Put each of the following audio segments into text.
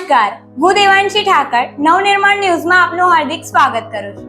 નમસ્કાર, હું દેવાંશી ઠાકર નવનિર્માણ ન્યૂઝમાં આપનું હાર્દિક સ્વાગત કરું છું.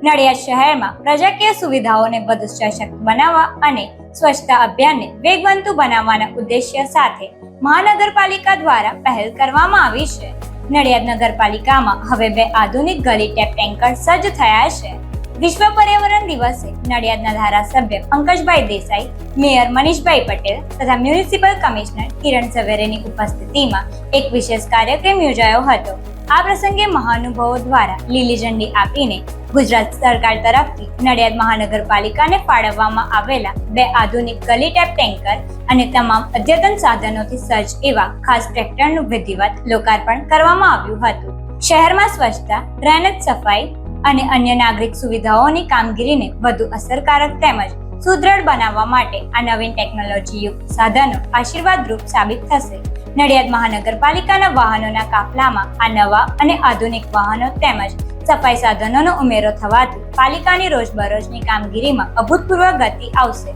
નડિયાદ શહેરમાં પ્રજાકીય સુવિધાઓને વધુ સશક્ત બનાવવા અને સ્વચ્છતા અભિયાનને વેગવંતુ બનાવવાના ઉદ્દેશ્ય સાથે મહાનગરપાલિકા દ્વારા પહેલ કરવામાં આવી છે. નડિયાદ નગરપાલિકામાં હવે 2 આધુનિક ગલી ટેપ ટેન્કર સજ્જ થયા છે. વિશ્વ પર્યાવરણ દિવસે નડિયાદના ધારાસભ્ય પંકજભાઈ દેસાઈ, મેયર મનીષભાઈ પટેલ તથા મ્યુનિસિપલ કમિશનર કિરણ ઝવેરેની ઉપસ્થિતિમાં એક વિશેષ કાર્યક્રમ યોજાયો હતો. આ પ્રસંગે મહાનુભાવો દ્વારા લીલી ઝંડી આપીને ગુજરાત સરકાર તરફથી નડિયાદ મહાનગરપાલિકાને ફાળવવામાં આવેલા 2 આધુનિક ગલી ટેપ ટેન્કર અને તમામ અદ્યતન સાધનોથી સજ્જ એવા ખાસ ટ્રેક્ટરનું વિધિવત લોકાર્પણ કરવામાં આવ્યું હતું. શહેરમાં સ્વચ્છતા, ડ્રેનેજ સફાઈ અને અન્ય નાગરિક સુવિધાઓની કામગીરીને વધુ અસરકારક તેમજ સુદૃઢ બનાવવા માટે આ નવીન ટેકનોલોજી યુક્ત સાધનો આશીર્વાદરૂપ સાબિત થશે. નડિયાદ મહાનગરપાલિકાના વાહનોના કાફલામાં આ નવા અને આધુનિક વાહનો તેમજ સફાઈ સાધનોનો ઉમેરો થવાથી પાલિકાની રોજબરોજની કામગીરીમાં અભૂતપૂર્વ ગતિ આવશે.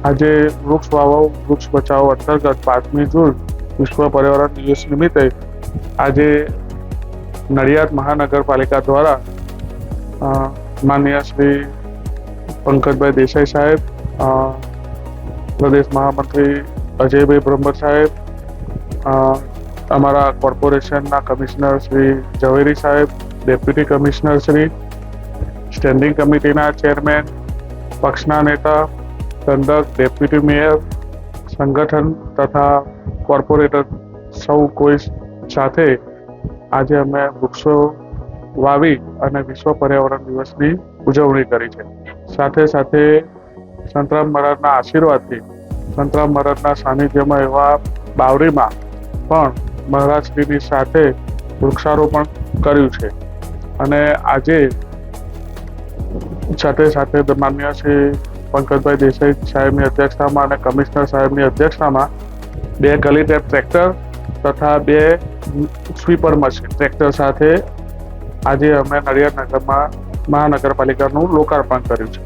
આજે વૃક્ષ વાવો વૃક્ષ બચાવો અંતર્ગત 5મી જૂન વિશ્વ પર્યાવરણ દિવસ નિમિત્તે આજે નડિયાદ મહાનગરપાલિકા દ્વારા માનનીય શ્રી પંકજભાઈ દેસાઈ સાહેબ, પ્રદેશ મહામંત્રી અજયભાઈ બ્રહ્મભટ્ટ સાહેબ, અમારા કોર્પોરેશનના કમિશનર શ્રી ઝવેરી સાહેબ, ડેપ્યુટી કમિશનર શ્રી, સ્ટેન્ડિંગ કમિટીના ચેરમેન, પક્ષના નેતા, દંડક, ડેપ્યુટી મેયર, સંગઠન તથા કોર્પોરેટર સૌ કોઈ સાથે આજે અમે વૃક્ષો વાવી અને વિશ્વ પર્યાવરણ દિવસની ઉજવણી કરી છે. સાથે સાથે સંતરામ મહારાજના આશીર્વાદથી સંતરામ મહારાજના સાનિધ્યમાં એવા બાવરીમાં પણ મહારાજશ્રીની સાથે વૃક્ષારોપણ કર્યું છે. અને આજે સાથે સાથે માનનીય શ્રી પંકજભાઈ દેસાઈ સાહેબની અધ્યક્ષતામાં અને કમિશનર સાહેબની અધ્યક્ષતામાં 2 ગલી ટેપ ટ્રેક્ટર તથા 2 સ્વીપર મશીન ટ્રેક્ટર સાથે આજે અમે નડિયાદ નગરમાં મહાનગરપાલિકાનું લોકાર્પણ કર્યું છે.